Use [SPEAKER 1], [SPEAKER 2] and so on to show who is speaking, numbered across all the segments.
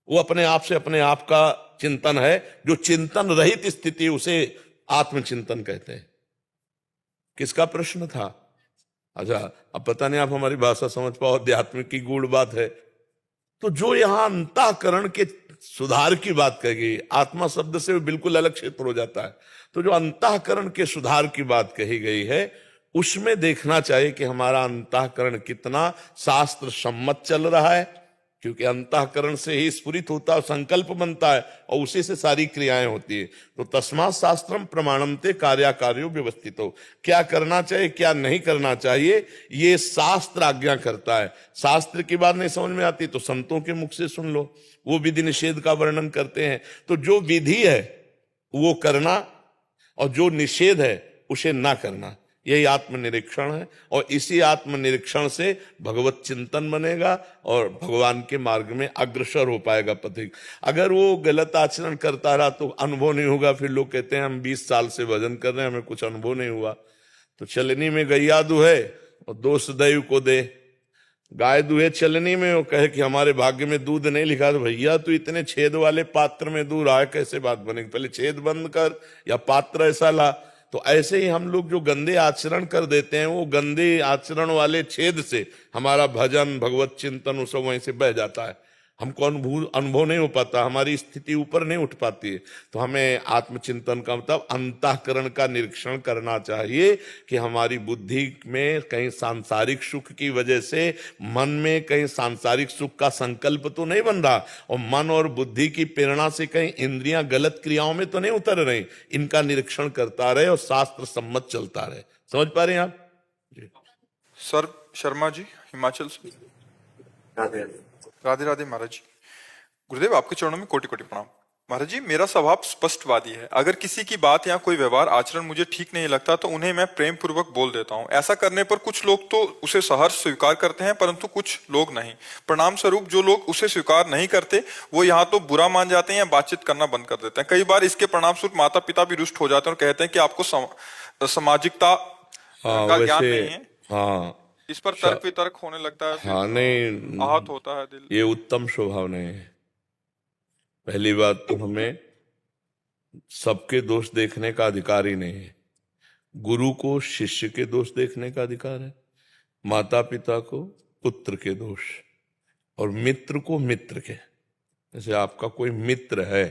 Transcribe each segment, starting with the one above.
[SPEAKER 1] वो अपने आप से अपने आप का चिंतन है। जो चिंतन रहित स्थिति उसे आत्मचिंतन कहते हैं। किसका प्रश्न था? अच्छा, अब पता नहीं आप हमारी भाषा समझ पाओ, आध्यात्मिक की गूढ़ बात है। तो जो यहां अंतःकरण के सुधार की बात कही गई, आत्मा शब्द से बिल्कुल अलग क्षेत्र हो जाता है। तो जो अंतःकरण के सुधार की बात कही गई है, उसमें देखना चाहिए कि हमारा अंतःकरण कितना शास्त्र सम्मत चल रहा है, क्योंकि अंतःकरण से ही स्फुरित होता है, संकल्प बनता है और उसी से सारी क्रियाएं होती है। तो तस्मात् शास्त्रम प्रमाणन्ते कार्याकार्यो व्यवस्थितो, क्या करना चाहिए क्या नहीं करना चाहिए ये शास्त्र आज्ञा करता है। शास्त्र की बात नहीं समझ में आती तो संतों के मुख से सुन लो, वो विधि निषेध का वर्णन करते हैं। तो जो विधि है वो करना और जो निषेध है उसे ना करना, यही आत्मनिरीक्षण है। और इसी आत्मनिरीक्षण से भगवत चिंतन बनेगा और भगवान के मार्ग में अग्रसर हो पाएगा पथिक। अगर वो गलत आचरण करता रहा तो अनुभव नहीं होगा। फिर लोग कहते हैं हम 20 साल से भजन कर रहे हैं, हमें कुछ अनुभव नहीं हुआ। तो चलनी में गैया दुहे और दोष दैव को दे। गाय दुहे चलनी में, वो कहे कि हमारे भाग्य में दूध नहीं लिखा, तो भैया तू इतने छेद वाले पात्र में दूध आए, कैसे बात बनेगी? पहले छेद बंद कर या पात्र ऐसा ला। तो ऐसे ही हम लोग जो गंदे आचरण कर देते हैं, वो गंदे आचरण वाले छेद से हमारा भजन भगवत चिंतन वो सब वहीं से बह जाता है। हमको अनुभव नहीं हो पाता, हमारी स्थिति ऊपर नहीं उठ पाती है। तो हमें आत्मचिंतन का मतलब अंतःकरण का निरीक्षण करना चाहिए कि हमारी बुद्धि में कहीं सांसारिक सुख की वजह से मन में कहीं सांसारिक सुख का संकल्प तो नहीं बन रहा, और मन और बुद्धि की प्रेरणा से कहीं इंद्रियां गलत क्रियाओं में तो नहीं उतर रही। इनका निरीक्षण करता रहे और शास्त्र सम्मत चलता रहे। समझ पा रहे हैं आप जी?
[SPEAKER 2] सर शर्मा जी हिमाचल से। राधे राधे महाराज जी। गुरुदेव आपके चरणों में कोटि कोटि प्रणाम। महाराज जी, मेरा स्वभाव स्पष्टवादी है। अगर किसी की बात या कोई व्यवहार आचरण मुझे ठीक नहीं लगता तो उन्हें मैं प्रेम पूर्वक बोल देता हूं। ऐसा करने पर कुछ लोग तो उसे सहर्ष स्वीकार करते हैं, परंतु कुछ लोग नहीं। परिणाम स्वरूप जो लोग उसे स्वीकार नहीं करते वो यहाँ तो बुरा मान जाते हैं या बातचीत करना बंद कर देते हैं। कई बार इसके परिणाम स्वरूप माता पिता भी रुष्ट हो जाते हैं और कहते हैं कि आपको सामाजिकता का ज्ञान नहीं है।
[SPEAKER 1] हाँ,
[SPEAKER 2] इस पर तर्क वितर्क होने लगता है,
[SPEAKER 1] हाँ, नहीं,
[SPEAKER 2] आहत होता है दिल।
[SPEAKER 1] ये उत्तम स्वभाव नहीं है। पहली बात तो हमें सबके दोष देखने का अधिकार ही नहीं है। गुरु को शिष्य के दोष देखने का अधिकार है, माता पिता को पुत्र के दोष, और मित्र को मित्र के। जैसे आपका कोई मित्र है,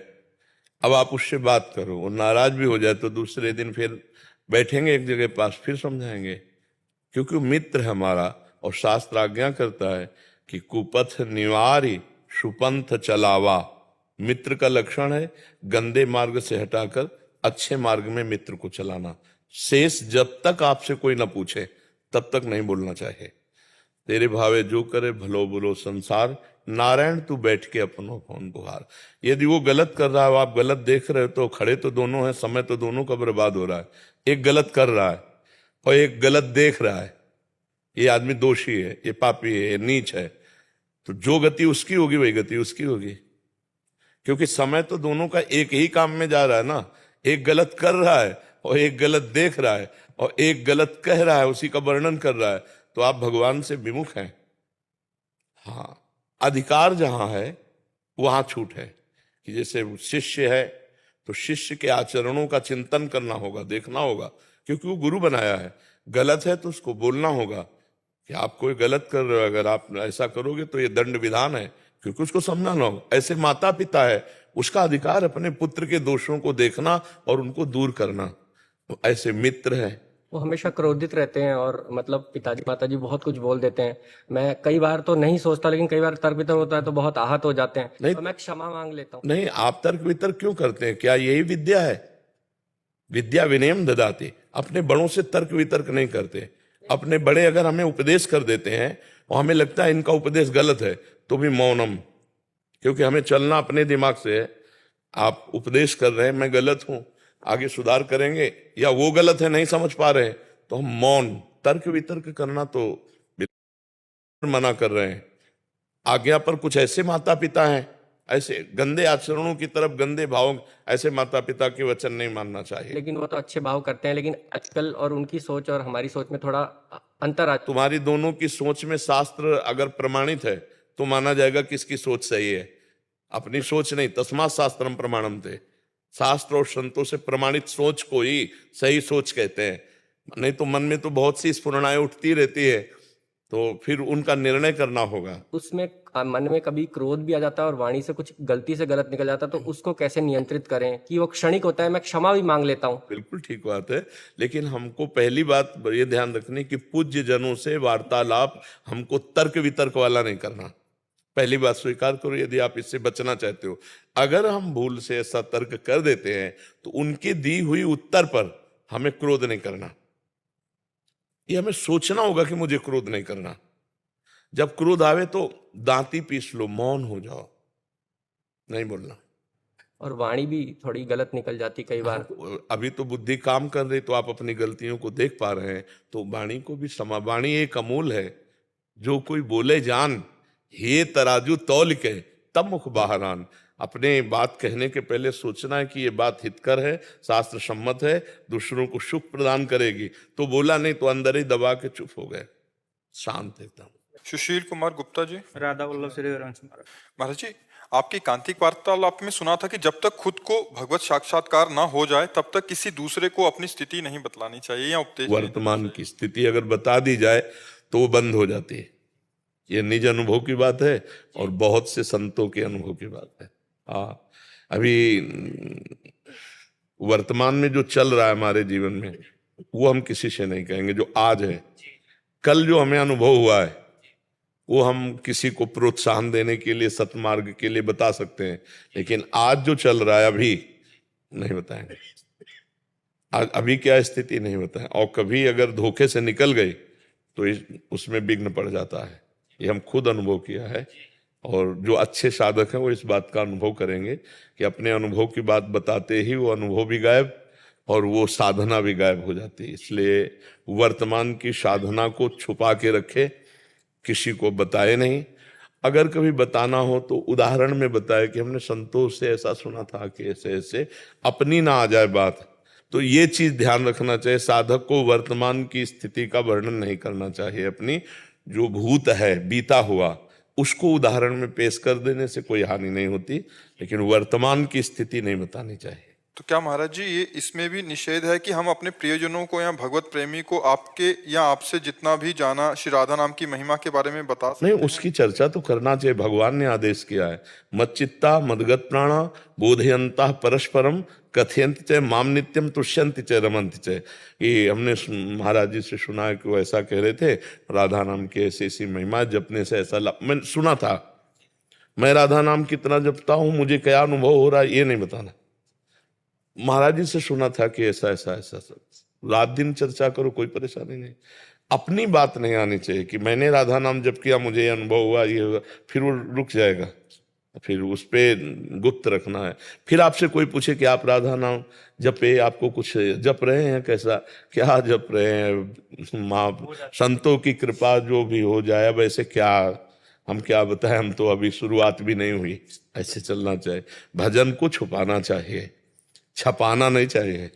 [SPEAKER 1] अब आप उससे बात करो, वो नाराज भी हो जाए तो दूसरे दिन फिर बैठेंगे एक जगह पास, फिर समझाएंगे, क्योंकि वो मित्र है हमारा। और शास्त्र आज्ञा करता है कि कुपथ निवारी सुपंथ चलावा। मित्र का लक्षण है गंदे मार्ग से हटाकर अच्छे मार्ग में मित्र को चलाना। शेष जब तक आपसे कोई ना पूछे तब तक नहीं बोलना चाहिए। तेरे भावे जो करे भलो बुलो संसार, नारायण तू बैठ के अपनो कौन बुहार। यदि वो गलत कर रहा है, आप गलत देख रहे हो, तो खड़े तो दोनों हैं, समय तो दोनों का बर्बाद हो रहा है। एक गलत कर रहा है और एक गलत देख रहा है। ये आदमी दोषी है, ये पापी है, ये नीच है। तो जो गति उसकी होगी वही गति उसकी होगी, क्योंकि समय तो दोनों का एक ही काम में जा रहा है ना। एक गलत कर रहा है और एक गलत देख रहा है और एक गलत कह रहा है, उसी का वर्णन कर रहा है। तो आप भगवान से विमुख हैं। हाँ, अधिकार जहां है वहां छूट है। कि जैसे शिष्य है तो शिष्य के आचरणों का चिंतन करना होगा, देखना होगा, क्योंकि वो गुरु बनाया है। गलत है तो उसको बोलना होगा कि आप कोई गलत कर रहे हो, अगर आप ऐसा करोगे तो ये दंड विधान है, क्योंकि उसको समझाना होगा। ऐसे माता पिता है, उसका अधिकार अपने पुत्र के दोषों को देखना और उनको दूर करना। तो ऐसे मित्र है,
[SPEAKER 3] वो हमेशा क्रोधित रहते हैं और मतलब पिताजी माताजी बहुत कुछ बोल देते हैं। मैं कई बार तो नहीं सोचता, लेकिन कई बार तर्क वितर्क होता है तो बहुत आहत हो जाते हैं।
[SPEAKER 1] नहीं
[SPEAKER 3] तो मैं क्षमा मांग लेता हूँ।
[SPEAKER 1] नहीं, आप तर्क वितर्क क्यों करते हैं? क्या यही विद्या है? विद्या विनयम ददाति। अपने बड़ों से तर्क वितर्क नहीं करते। अपने बड़े अगर हमें उपदेश कर देते हैं और हमें लगता है इनका उपदेश गलत है, तो भी मौनम, क्योंकि हमें चलना अपने दिमाग से है। आप उपदेश कर रहे हैं, मैं गलत हूं, आगे सुधार करेंगे, या वो गलत है नहीं समझ पा रहे हैं, तो हम मौन। तर्क वितर्क करना तो मना कर रहे हैं। आज्ञा पर कुछ ऐसे माता पिता हैं, ऐसे गंदे आचरणों की तरफ गंदे भाव, ऐसे माता पिता के वचन नहीं मानना चाहिए।
[SPEAKER 3] लेकिन वो तो अच्छे भाव करते हैं, लेकिन आजकल और उनकी सोच और हमारी सोच में थोड़ा अंतर आ।
[SPEAKER 1] तुम्हारी दोनों की सोच में शास्त्र अगर प्रमाणित है तो माना जाएगा कि इसकी सोच सही है। अपनी सोच नहीं। तस्मात् शास्त्रम प्रमाणम थे, शास्त्र और संतों से प्रमाणित सोच को ही सही सोच कहते हैं। नहीं तो मन में तो बहुत सी स्फुरणाएं उठती रहती है, तो फिर उनका निर्णय करना होगा।
[SPEAKER 3] उसमें मन में कभी क्रोध भी आ जाता है और वाणी से कुछ गलती से गलत निकल जाता है, तो उसको कैसे नियंत्रित करें कि वो क्षणिक होता है, मैं क्षमा भी मांग लेता हूँ।
[SPEAKER 1] बिल्कुल ठीक बात है, लेकिन हमको पहली बात ये ध्यान रखनी कि पूज्य जनों से वार्तालाप हमको तर्क वितर्क वाला नहीं करना। पहली बात स्वीकार करो यदि आप इससे बचना चाहते हो। अगर हम भूल से ऐसा तर्क कर देते हैं तो उनकी दी हुई उत्तर पर हमें क्रोध नहीं करना। ये हमें सोचना होगा कि मुझे क्रोध नहीं करना। जब क्रोध आवे तो दांती पीस लो, मौन हो जाओ, नहीं बोलना।
[SPEAKER 3] और वाणी भी थोड़ी गलत निकल जाती कई बार।
[SPEAKER 1] अभी तो बुद्धि काम कर रही, तो आप अपनी गलतियों को देख पा रहे हैं, तो वाणी को भी समा। वाणी एक अमूल है, जो कोई बोले जान, हे तराजू तौल के तब मुख बाहरान। अपने बात कहने के पहले सोचना है कि ये बात हितकर है, शास्त्र सम्मत है, दूसरों को सुख प्रदान करेगी, तो बोला, नहीं तो अंदर ही दबा के चुप हो गए, शांत एकदम।
[SPEAKER 2] सुशील कुमार गुप्ता जी।
[SPEAKER 4] राधा वल्लभ श्री हरिवंश महाराज।
[SPEAKER 2] महाराज जी, आपकी कांतिक वार्तालाप में सुना था कि जब तक खुद को भगवत साक्षात्कार ना हो जाए तब तक किसी दूसरे को अपनी स्थिति नहीं बतलानी चाहिए या उपदेश नहीं
[SPEAKER 1] वर्तमान की स्थिति अगर बता दी जाए तो वो बंद हो जाती है। ये निज अनुभव की बात है और बहुत से संतों के अनुभव की बात है। हाँ, अभी वर्तमान में जो चल रहा है हमारे जीवन में, वो हम किसी से नहीं कहेंगे। जो आज है, कल जो हमें अनुभव हुआ है, वो हम किसी को प्रोत्साहन देने के लिए, सतमार्ग के लिए बता सकते हैं, लेकिन आज जो चल रहा है अभी नहीं बताएंगे। आज अभी क्या स्थिति नहीं बताएं। और कभी अगर धोखे से निकल गई तो उसमें विघ्न पड़ जाता है। ये हम खुद अनुभव किया है, और जो अच्छे साधक हैं वो इस बात का अनुभव करेंगे कि अपने अनुभव की बात बताते ही वो अनुभव भी गायब और वो साधना भी गायब हो जाती है। इसलिए वर्तमान की साधना को छुपा के रखे, किसी को बताए नहीं। अगर कभी बताना हो तो उदाहरण में बताए कि हमने संतों से ऐसा सुना था कि ऐसे ऐसे, अपनी ना आ जाए बात। तो ये चीज ध्यान रखना चाहिए, साधक को वर्तमान की स्थिति का वर्णन नहीं करना चाहिए। अपनी जो भूत है, बीता हुआ, उसको उदाहरण में पेश कर देने से कोई हानि नहीं होती, लेकिन वर्तमान की स्थिति नहीं बतानी चाहिए।
[SPEAKER 2] तो क्या महाराज जी ये इसमें भी निषेध है कि हम अपने प्रियजनों को या भगवत प्रेमी को आपके या आपसे जितना भी जाना श्री राधा नाम की महिमा के बारे में बता सकते
[SPEAKER 1] नहीं, उसकी चर्चा तो करना चाहिए। भगवान ने आदेश किया है, मच्चित्ता मदगत प्राणा बोधयंता परस्परम कथयंत च माम नित्यम तुष्यंत च रमंत च। ये हमने महाराज जी से सुना है कि वो ऐसा कह रहे थे, राधा नाम की ऐसी ऐसी महिमा जपने से ऐसा लाभ। मैंने सुना था, मैं राधा नाम कितना जपता हूं, मुझे क्या अनुभव हो रहा है ये नहीं बताना। महाराज जी से सुना था कि ऐसा ऐसा ऐसा सब, रात दिन चर्चा करो, कोई परेशानी नहीं। अपनी बात नहीं आनी चाहिए कि मैंने राधा नाम जप किया, मुझे ये अनुभव हुआ, ये हुआ, फिर वो रुक जाएगा। फिर उस पे गुप्त रखना है। फिर आपसे कोई पूछे कि आप राधा नाम जपे, आपको कुछ जप रहे हैं, कैसा क्या जप रहे हैं, माँ संतों की कृपा जो भी हो जाए, अब ऐसे क्या हम क्या बताएं, हम तो अभी शुरुआत भी नहीं हुई। ऐसे चलना चाहिए। भजन को छुपाना चाहिए, छपाना नहीं चाहिए,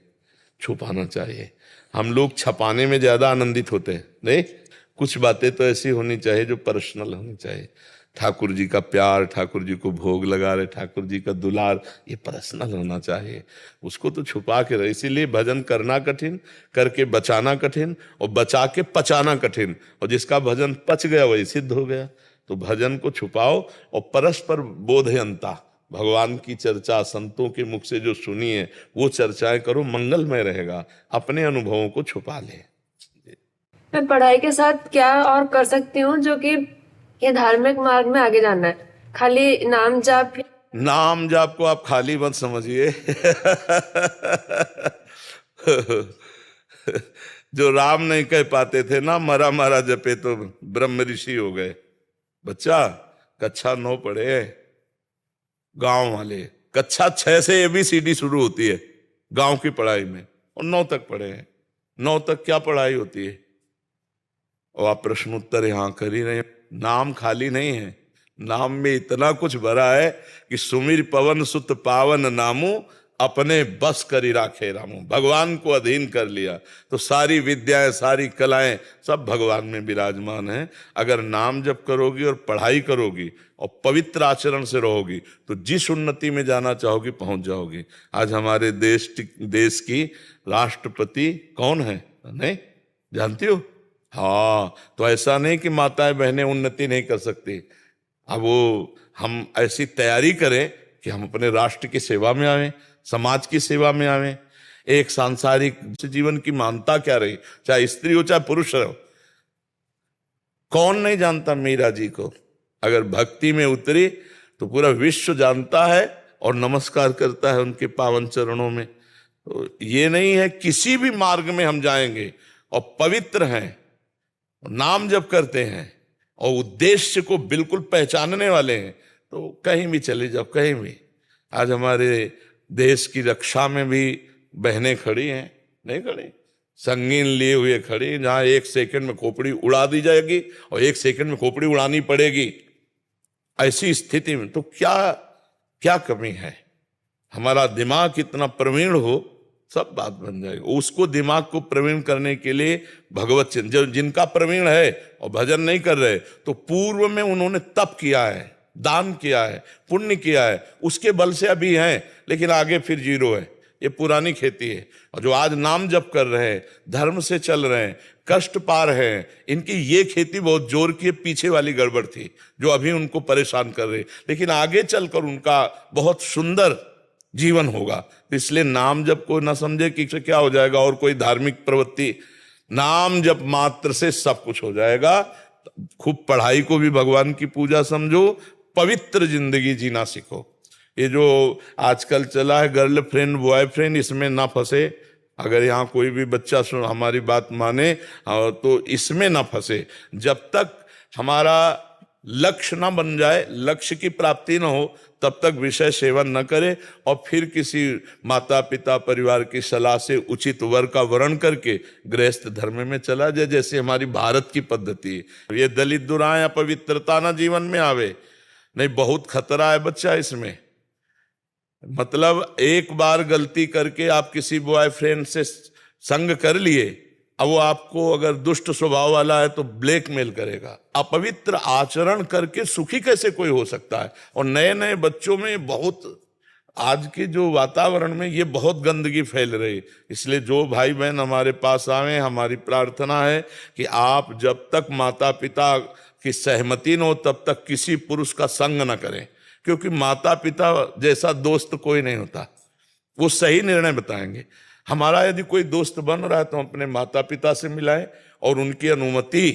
[SPEAKER 1] छुपाना चाहिए। हम लोग छपाने में ज्यादा आनंदित होते हैं। नहीं, कुछ बातें तो ऐसी होनी चाहिए जो पर्सनल होनी चाहिए। ठाकुर जी का प्यार, ठाकुर जी को भोग लगा रहे, ठाकुर जी का दुलार, ये पर्सनल होना चाहिए। उसको तो छुपा के रहे। इसीलिए भजन करना कठिन, करके बचाना कठिन, और बचा के पचाना कठिन। और जिसका भजन पच गया वही सिद्ध हो गया। तो भजन को छुपाओ और परस्पर बोधयंता, भगवान की चर्चा संतों के मुख से जो सुनी है वो चर्चाएं करो, मंगलमय रहेगा। अपने अनुभवों को छुपा ले।
[SPEAKER 5] मैं पढ़ाई के साथ क्या और कर सकती हूँ जो कि ये धार्मिक मार्ग में आगे जाना है? खाली नाम जाप?
[SPEAKER 1] नाम जाप को आप खाली मत समझिए। जो राम नहीं कह पाते थे ना, मरा मरा जपे तो ब्रह्म ऋषि हो गए। बच्चा कक्षा 9 पढ़े, गांव वाले कक्षा 6 से ABCD शुरू होती है गांव की पढ़ाई में, और 9 तक पढ़े हैं। 9 तक क्या पढ़ाई होती है? और आप प्रश्न उत्तर यहां कर ही रहे। नाम खाली नहीं है, नाम में इतना कुछ भरा है कि सुमिर पवन सुत पावन नामू, अपने बस करी राखे रामो, भगवान को अधीन कर लिया तो सारी विद्याएं सारी कलाएं सब भगवान में विराजमान हैं। अगर नाम जप करोगी और पढ़ाई करोगी और पवित्र आचरण से रहोगी तो जिस उन्नति में जाना चाहोगी पहुंच जाओगी। आज हमारे देश की राष्ट्रपति कौन है, नहीं जानती हो? हाँ, तो ऐसा नहीं कि माताएं बहनें उन्नति नहीं कर सकती। अब वो हम ऐसी तैयारी करें कि हम अपने राष्ट्र की सेवा में आवें, समाज की सेवा में आवें। एक सांसारिक जीवन की मानता क्या रही, चाहे स्त्री हो चाहे पुरुष हो। कौन नहीं जानता मीरा जी को? अगर भक्ति में उतरी तो पूरा विश्व जानता है और नमस्कार करता है उनके पावन चरणों में। तो ये नहीं है, किसी भी मार्ग में हम जाएंगे और पवित्र हैं, नाम जप करते हैं और उद्देश्य को बिल्कुल पहचानने वाले हैं तो कहीं भी चले जाओ, कहीं भी। आज हमारे देश की रक्षा में भी बहनें खड़ी हैं, नहीं खड़ी, संगीन लिए हुए खड़ी, जहां 1 सेकंड में खोपड़ी उड़ा दी जाएगी और 1 सेकंड में खोपड़ी उड़ानी पड़ेगी। ऐसी स्थिति में तो क्या क्या कमी है? हमारा दिमाग कितना प्रवीण हो सब बात बन जाएगी। उसको दिमाग को प्रवीण करने के लिए भगवत चिंतन, जिनका प्रवीण है और भजन नहीं कर रहे तो पूर्व में उन्होंने तप किया है, दान किया है, पुण्य किया है, उसके बल से अभी हैं, लेकिन आगे फिर जीरो है। ये पुरानी खेती है। और जो आज नाम जप कर रहे हैं, धर्म से चल रहे हैं, कष्ट पा रहे हैं, इनकी ये खेती बहुत जोर की पीछे वाली गड़बड़ थी जो अभी उनको परेशान कर रही, लेकिन आगे चलकर उनका बहुत सुंदर जीवन होगा। तो इसलिए नाम जप को ना समझे कि क्या हो जाएगा और कोई धार्मिक प्रवृत्ति, नाम जप मात्र से सब कुछ हो जाएगा। खूब पढ़ाई को भी भगवान की पूजा समझो, पवित्र जिंदगी जीना सीखो। ये जो आजकल चला है गर्लफ्रेंड बॉयफ्रेंड, इसमें ना फंसे। अगर यहाँ कोई भी बच्चा सुन हमारी बात माने तो इसमें ना फंसे। जब तक हमारा लक्ष्य ना बन जाए, लक्ष्य की प्राप्ति ना हो, तब तक विषय सेवन न करे और फिर किसी माता पिता परिवार की सलाह से उचित वर का वर्ण करके गृहस्थ धर्म में चला जाए, जैसे हमारी भारत की पद्धति है। ये दलित दुराएं अपवित्रता ना जीवन में आवे, नहीं बहुत खतरा है बच्चा इसमें। मतलब एक बार गलती करके आप किसी बॉयफ्रेंड से संग कर लिए, अब वो आपको अगर दुष्ट स्वभाव वाला है तो ब्लैकमेल करेगा। अपवित्र आचरण करके सुखी कैसे कोई हो सकता है? और नए नए बच्चों में बहुत, आज के जो वातावरण में ये बहुत गंदगी फैल रही। इसलिए जो भाई बहन हमारे पास आए, हमारी प्रार्थना है कि आप जब तक माता पिता की सहमति न हो तब तक किसी पुरुष का संग न करें, क्योंकि माता पिता जैसा दोस्त कोई नहीं होता, वो सही निर्णय बताएंगे। हमारा यदि कोई दोस्त बन रहा है तो अपने माता पिता से मिलाएं और उनकी अनुमति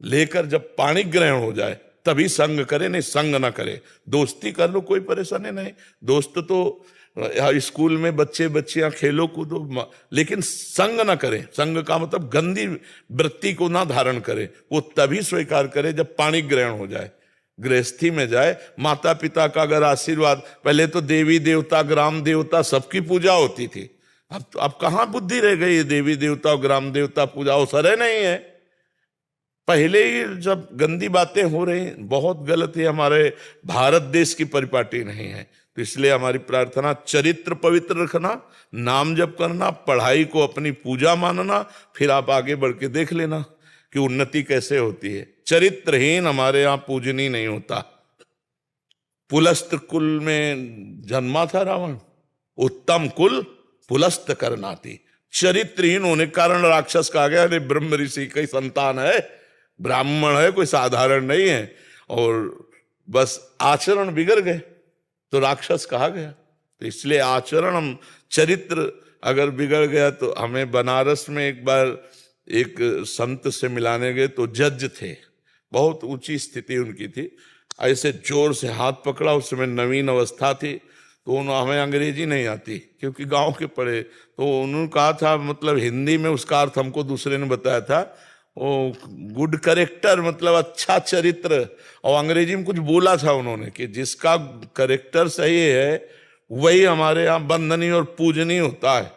[SPEAKER 1] लेकर जब पाणी ग्रहण हो जाए तभी संग करें, नहीं संग ना करें। दोस्ती कर लो, कोई परेशानी नहीं। दोस्त तो स्कूल में बच्चे बच्चियां खेलो कूदो, लेकिन संग ना करें। संग का मतलब गंदी वृत्ति को ना धारण करें। वो तभी स्वीकार करे जब पाणी ग्रहण हो जाए, गृहस्थी में जाए। माता पिता का अगर आशीर्वाद, पहले तो देवी देवता ग्राम देवता सबकी पूजा होती थी, अब कहां बुद्धि रह गई? देवी देवता और ग्राम देवता पूजा अवसर नहीं है। पहले ही जब गंदी बातें हो रही, बहुत गलत है। हमारे भारत देश की परिपाटी नहीं है। तो इसलिए हमारी प्रार्थना, चरित्र पवित्र रखना, नाम जप करना, पढ़ाई को अपनी पूजा मानना, फिर आप आगे बढ़ के देख लेना कि उन्नति कैसे होती है। चरित्रहीन हमारे यहाँ पूजनीय नहीं होता। पुलस्त कुल में जन्मा था रावण, उत्तम कुल पुलस्त करनाती। चरित्रहीन होने के कारण राक्षस कहा गया। अरे ब्रह्म ऋषि की संतान है, ब्राह्मण है, कोई साधारण नहीं है, और बस आचरण बिगड़ गए तो राक्षस कहा गया। तो इसलिए आचरण, हम चरित्र अगर बिगड़ गया तो हमें बनारस में एक बार एक संत से मिलाने गए तो जज थे, बहुत ऊंची स्थिति उनकी थी। ऐसे जोर से हाथ पकड़ा, उस समय नवीन अवस्था थी, तो हमें अंग्रेजी नहीं आती क्योंकि गांव के पढ़े, तो उन्होंने कहा था, मतलब हिंदी में उसका अर्थ हमको दूसरे ने बताया था, वो गुड करेक्टर मतलब अच्छा चरित्र, और अंग्रेजी में कुछ बोला था उन्होंने कि जिसका करेक्टर सही है वही हमारे यहाँ बंधनीय और पूजनीय होता है,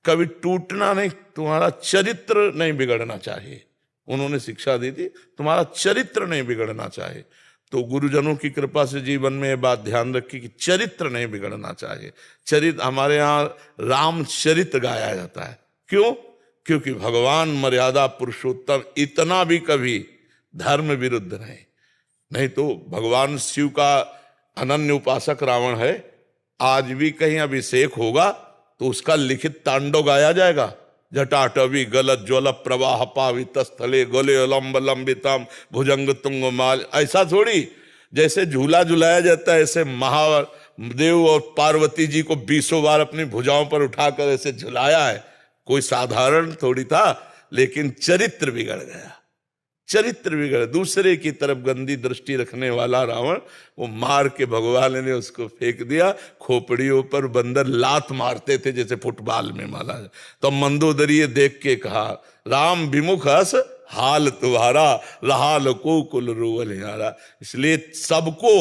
[SPEAKER 1] कभी टूटना नहीं, तुम्हारा चरित्र नहीं बिगड़ना चाहिए। उन्होंने शिक्षा दी थी, तुम्हारा चरित्र नहीं बिगड़ना चाहिए। तो गुरुजनों की कृपा से जीवन में ये बात ध्यान रखी कि चरित्र नहीं बिगड़ना चाहिए। चरित्र, हमारे यहाँ रामचरित गाया जाता है। क्यों? क्योंकि भगवान मर्यादा पुरुषोत्तम इतना भी कभी धर्म विरुद्ध नहीं तो भगवान शिव का अनन्य उपासक रावण है। आज भी कहीं अभिषेक होगा तो उसका लिखित तांडव गाया जाएगा। जटाटवी गलत ज्वल प्रवाह पावित स्थले गोले लंब लंबितम भुजंग तुंग माल। ऐसा थोड़ी जैसे झूला झुलाया जाता है, ऐसे महादेव और पार्वती जी को 20 बार अपनी भुजाओं पर उठाकर ऐसे झुलाया है। कोई साधारण थोड़ी था, लेकिन चरित्र बिगड़ गया। चरित्र बिगड़, दूसरे की तरफ गंदी दृष्टि रखने वाला रावण, वो मार के भगवान ने उसको फेंक दिया। खोपड़ियों पर बंदर लात मारते थे जैसे फुटबॉल में मारा। तो मंदोदरी देख के कहा, राम विमुख हस हाल तुम्हारा, रहा को कुल रोवल यारा। इसलिए सबको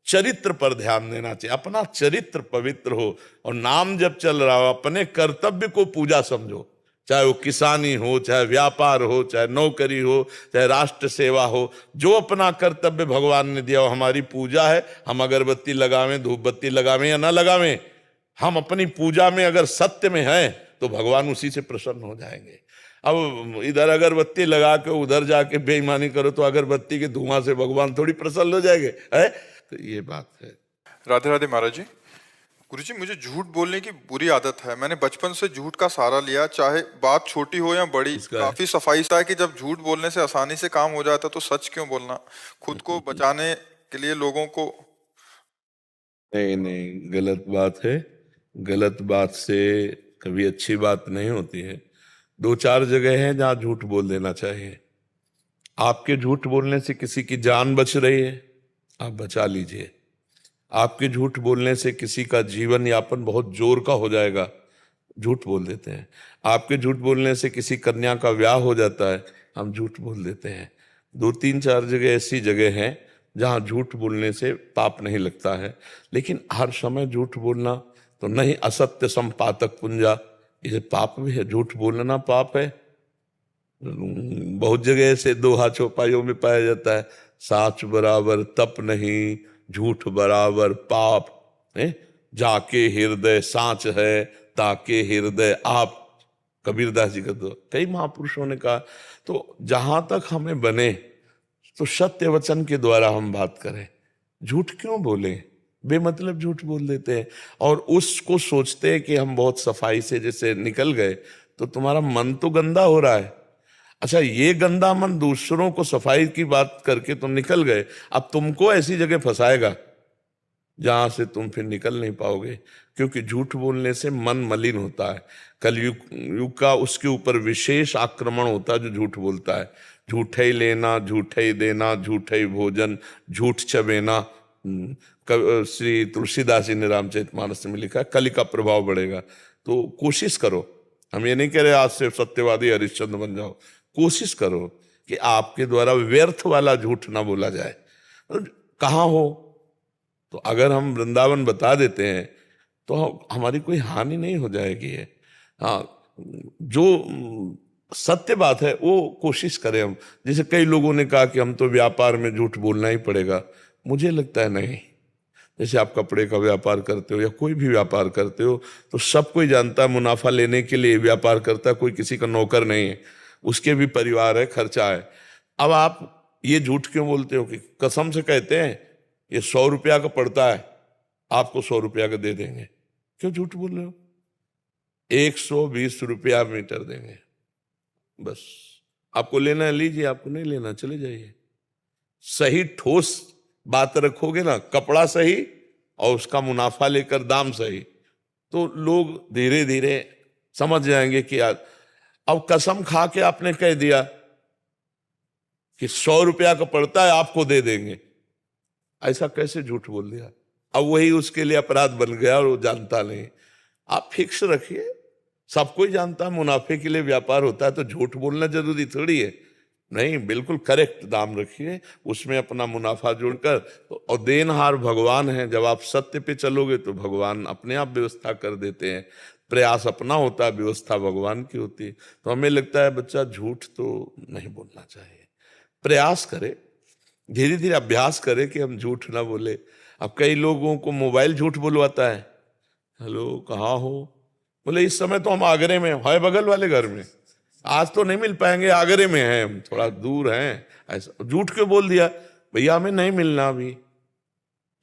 [SPEAKER 1] चरित्र पर ध्यान देना चाहिए। अपना चरित्र पवित्र हो और नाम जब चल रहा हो अपने कर्तव्य को पूजा समझो। चाहे वो किसानी हो, चाहे व्यापार हो, चाहे नौकरी हो, चाहे राष्ट्र सेवा हो, जो अपना कर्तव्य भगवान ने दिया हो हमारी पूजा है। हम अगरबत्ती लगावें, धूप बत्ती लगावें या ना लगावें, हम अपनी पूजा में अगर सत्य में है तो भगवान उसी से प्रसन्न हो जाएंगे। अब इधर अगरबत्ती लगा के उधर जाके बेईमानी करो तो अगरबत्ती के धुआं से भगवान थोड़ी प्रसन्न हो जाएंगे, है? तो ये बात है।
[SPEAKER 2] राधे राधे महाराज जी। गुरुजी, मुझे झूठ बोलने की बुरी आदत है। मैंने बचपन से झूठ का सहारा लिया, चाहे बात छोटी हो या बड़ी। काफी सफाई है कि जब झूठ बोलने से आसानी से काम हो जाता तो सच क्यों बोलना, खुद को बचाने के लिए लोगों को।
[SPEAKER 1] नहीं, गलत बात है। गलत बात से कभी अच्छी बात नहीं होती है। 2-4 जगह हैं जहां झूठ बोल देना चाहिए। आपके झूठ बोलने से किसी की जान बच रही है, आप बचा लीजिए। आपके झूठ बोलने से किसी का जीवन यापन बहुत जोर का हो जाएगा, झूठ बोल देते हैं। आपके झूठ बोलने से किसी कन्या का ब्याह हो जाता है, हम झूठ बोल देते हैं। 2-3-4 जगह ऐसी जगह हैं जहां झूठ बोलने से पाप नहीं लगता है। लेकिन हर समय झूठ बोलना तो नहीं। असत्य संपातक पुंजा, ये पाप भी है। झूठ बोलना पाप है। बहुत जगह ऐसे दोहा चौपाइयों में पाया जाता है, साच बराबर तप नहीं, झूठ बराबर पाप है। जाके हृदय साच है, ताके हृदय आप। कबीरदास जी का तो कई महापुरुषों ने कहा। तो जहां तक हमें बने तो सत्य वचन के द्वारा हम बात करें। झूठ क्यों बोले? बेमतलब झूठ बोल देते हैं और उसको सोचते हैं कि हम बहुत सफाई से जैसे निकल गए। तो तुम्हारा मन तो गंदा हो रहा है। अच्छा, ये गंदा मन दूसरों को सफाई की बात करके तुम निकल गए, अब तुमको ऐसी जगह फंसाएगा जहां से तुम फिर निकल नहीं पाओगे। क्योंकि झूठ बोलने से मन मलिन होता है। कलयुग का उसके ऊपर विशेष आक्रमण होता है जो झूठ बोलता है। झूठे ही लेना, झूठे ही देना, झूठे ही भोजन, झूठ चबेना। श्री तुलसीदास जी ने रामचरितमानस में लिखा है, कलि का प्रभाव बढ़ेगा। तो कोशिश करो, हम ये नहीं कह रहे आज से सत्यवादी हरिश्चंद्र बन जाओ। कोशिश करो कि आपके द्वारा व्यर्थ वाला झूठ ना बोला जाए। कहाँ हो तो अगर हम वृंदावन बता देते हैं तो हमारी कोई हानि नहीं हो जाएगी है। हाँ, जो सत्य बात है वो कोशिश करें हम। जैसे कई लोगों ने कहा कि हम तो व्यापार में झूठ बोलना ही पड़ेगा, मुझे लगता है नहीं। जैसे आप कपड़े का व्यापार करते हो या कोई भी व्यापार करते हो तो सब कोई जानता है मुनाफा लेने के लिए व्यापार करता है। कोई किसी का नौकर नहीं है, उसके भी परिवार है, खर्चा है। अब आप ये झूठ क्यों बोलते हो कि कसम से कहते हैं ये 100 रुपया का पड़ता है, आपको 100 रुपया का दे देंगे। क्यों झूठ बोल रहे हो? 120 रुपया मीटर देंगे, बस। आपको लेना है लीजिए, आपको नहीं लेना चले जाइए। सही ठोस बात रखोगे ना, कपड़ा सही और उसका मुनाफा लेकर दाम सही, तो लोग धीरे धीरे समझ जाएंगे कि यार। अब कसम खा के आपने कह दिया कि 100 रुपया का पड़ता है, आपको दे देंगे, ऐसा कैसे झूठ बोल दिया? अब वही उसके लिए अपराध बन गया और वो जानता नहीं। आप फिक्स रखिए, सब कोई जानता है मुनाफे के लिए व्यापार होता है, तो झूठ बोलना जरूरी थोड़ी है। नहीं, बिल्कुल करेक्ट दाम रखिए, उसमें अपना मुनाफा जोड़कर। और देनहार भगवान है। जब आप सत्य पे चलोगे तो भगवान अपने आप व्यवस्था कर देते हैं। प्रयास अपना होता है, व्यवस्था भगवान की होती है। तो हमें लगता है बच्चा झूठ तो नहीं बोलना चाहिए। प्रयास करे, धीरे धीरे अभ्यास करें कि हम झूठ ना बोले। अब कई लोगों को मोबाइल झूठ बुलवाता है, हेलो कहाँ हो, बोले इस समय तो हम आगरे में है, बगल वाले घर में, आज तो नहीं मिल पाएंगे, आगरे में हैं हम, थोड़ा दूर हैं। ऐसा झूठ क्यों बोल दिया, भैया हमें नहीं मिलना,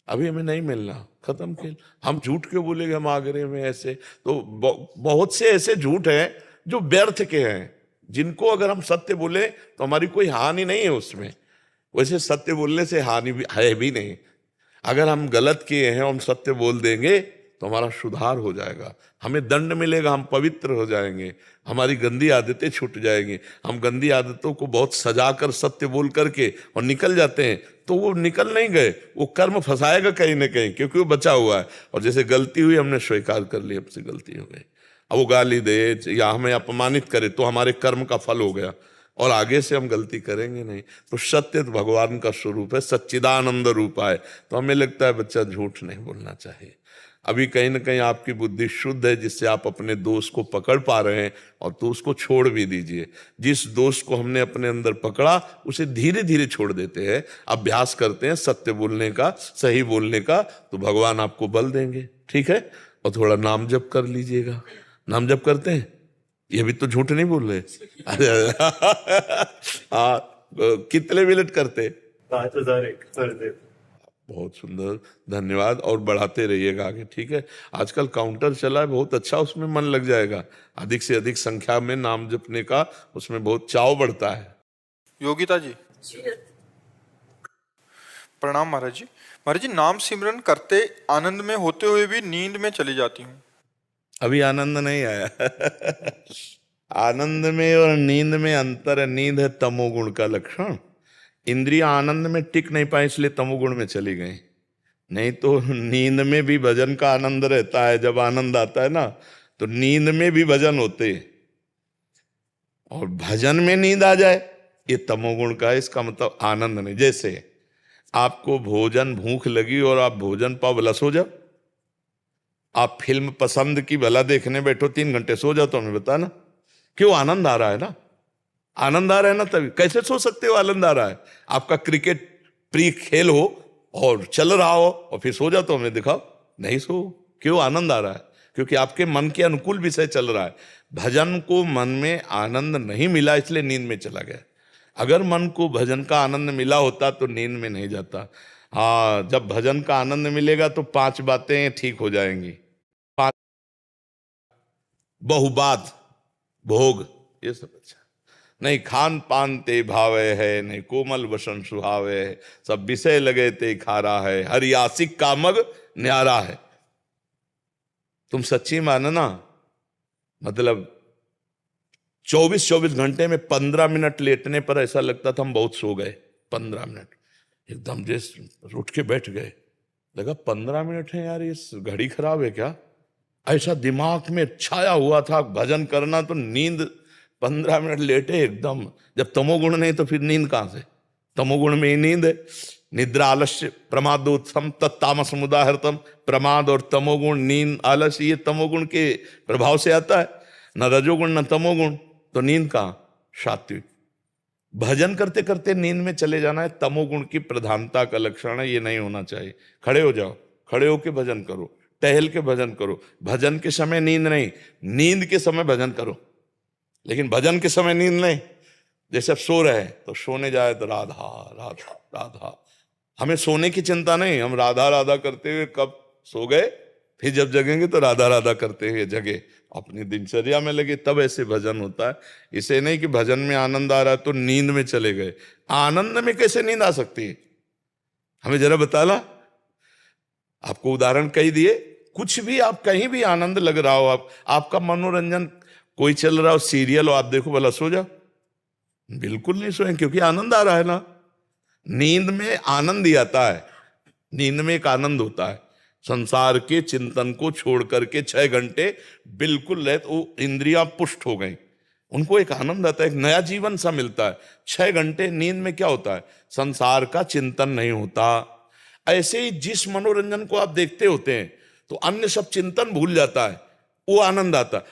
[SPEAKER 1] अभी हमें नहीं मिलना, खत्म खेल। हम झूठ क्यों बोलेंगे हम आगरे में, ऐसे तो बहुत से ऐसे झूठ हैं जो व्यर्थ के हैं, जिनको अगर हम सत्य बोले तो हमारी कोई हानि नहीं है उसमें। वैसे सत्य बोलने से हानि भी है भी नहीं। अगर हम गलत किए हैं, हम सत्य बोल देंगे तो हमारा सुधार हो जाएगा, हमें दंड मिलेगा, हम पवित्र हो जाएंगे, हमारी गंदी आदतें छूट जाएंगी। हम गंदी आदतों को बहुत सजा कर सत्य बोल करके और निकल जाते हैं, तो वो निकल नहीं गए, वो कर्म फंसाएगा कहीं ना कहीं, क्योंकि वो बचा हुआ है। और जैसे गलती हुई, हमने स्वीकार कर ली, हमसे गलती हो गई, अब वो गाली दे या हमें अपमानित करे तो हमारे कर्म का फल हो गया, और आगे से हम गलती करेंगे नहीं। तो सत्य तो भगवान का स्वरूप है, सच्चिदानंद रूप है। तो हमें लगता है बच्चा झूठ नहीं बोलना चाहिए। अभी कहीं ना कहीं आपकी बुद्धि शुद्ध है, जिससे आप अपने दोष को पकड़ पा रहे हैं, और तो उसको छोड़ भी दीजिए। जिस दोष को हमने अपने अंदर पकड़ा उसे धीरे धीरे छोड़ देते हैं, अभ्यास करते हैं सत्य बोलने का, सही बोलने का, तो भगवान आपको बल देंगे। ठीक है, और थोड़ा नाम जप कर लीजिएगा। नाम जप करते हैं, ये भी तो झूठ नहीं बोल रहे। हाँ, कितने मिनट करते?
[SPEAKER 4] 5001 पर डे।
[SPEAKER 1] बहुत सुंदर, धन्यवाद, और बढ़ाते रहिएगा आगे। ठीक है, आजकल काउंटर चला है बहुत अच्छा, उसमें मन लग जाएगा। अधिक से अधिक संख्या में नाम जपने का उसमें बहुत चाव बढ़ता है।
[SPEAKER 2] योगिता जी प्रणाम। महाराज जी, महाराज जी, नाम सिमरन करते आनंद में होते हुए भी नींद में चली जाती हूँ।
[SPEAKER 1] अभी आनंद नहीं आया। आनंद में और नींद में अंतर है। नींद है तमोगुण का लक्षण। इंद्रियां आनंद में टिक नहीं पाई, इसलिए तमोगुण में चली गई। नहीं तो नींद में भी भजन का आनंद रहता है। जब आनंद आता है ना, तो नींद में भी भजन होते हैं, और भजन में नींद आ जाए, ये तमोगुण का है। इसका मतलब आनंद नहीं। जैसे आपको भोजन भूख लगी और आप भोजन पाव, भला सो जाओ। आप फिल्म पसंद की भला देखने बैठो, 3 घंटे सो जाओ, तो हमें बताना क्यों? आनंद आ रहा है ना, आनंद आ रहा है ना, तभी। कैसे सो सकते हो? आनंद आ रहा है। आपका क्रिकेट प्रिय खेल हो और चल रहा हो, और फिर सो जाओ, तो हमें दिखाओ, नहीं सो। क्यों? आनंद आ रहा है, क्योंकि आपके मन के अनुकूल विषय चल रहा है। भजन को मन में आनंद नहीं मिला, इसलिए नींद में चला गया। अगर मन को भजन का आनंद मिला होता तो नींद में नहीं जाता। हाँ, जब भजन का आनंद मिलेगा तो 5 बातें ठीक हो जाएंगी। 5 बहुबात, भोग, ये सब अच्छा नहीं। खान पान ते भावे है, नहीं कोमल वसन सुहावे है, सब विषय लगे ते खारा है, हरियासिक कामग न्यारा है। तुम सच्ची मानना, मतलब 24 घंटे में 15 मिनट लेटने पर ऐसा लगता था हम बहुत सो गए। 15 मिनट एकदम जैसे उठ के बैठ गए, लगा 15 मिनट है यार, इस घड़ी खराब है क्या? ऐसा दिमाग में छाया हुआ था भजन करना, तो नींद 15 मिनट लेटे एकदम। जब तमोगुण नहीं तो फिर नींद कहां से? तमोगुण में ही नींद है। निद्रा आलस्य प्रमादोत्सम तत्तामस मुदाहृतम। प्रमाद और तमोगुण, नींद, आलस्य, ये तमोगुण के प्रभाव से आता है। न रजोगुण न तमोगुण, तो नींद कहां? सात्विक। भजन करते करते नींद में चले जाना है, तमोगुण की प्रधानता का लक्षण है। ये नहीं होना चाहिए। खड़े हो जाओ, खड़े होके भजन करो, टहल के भजन करो। भजन के समय नींद नहीं, नींद के समय भजन करो, लेकिन भजन के समय नींद नहीं। जैसे अब सो रहे हैं तो सोने जाए तो राधा राधा राधा, हमें सोने की चिंता नहीं। हम राधा राधा करते हुए कब सो गए, फिर जब जगेंगे तो राधा राधा करते हुए जगे, अपनी दिनचर्या में लगे, तब ऐसे भजन होता है। इसे नहीं कि भजन में आनंद आ रहा है तो नींद में चले गए। आनंद में कैसे नींद आ सकती है? हमें जरा बताना। आपको उदाहरण कही दिए, कुछ भी आप कहीं भी आनंद लग रहा हो, आपका मनोरंजन कोई चल रहा हो, सीरियल हो, आप देखो, भला सो जाओ? बिल्कुल नहीं सोएं, क्योंकि आनंद आ रहा है ना। नींद में आनंद ही आता है। नींद में एक आनंद होता है। संसार के चिंतन को छोड़ करके 6 घंटे बिल्कुल रहे, तो इंद्रियां पुष्ट हो गई, उनको एक आनंद आता है, एक नया जीवन सा मिलता है। 6 घंटे नींद में क्या होता है? संसार का चिंतन नहीं होता। ऐसे ही जिस मनोरंजन को आप देखते होते हैं तो अन्य सब चिंतन भूल जाता है, वो आनंद आता है।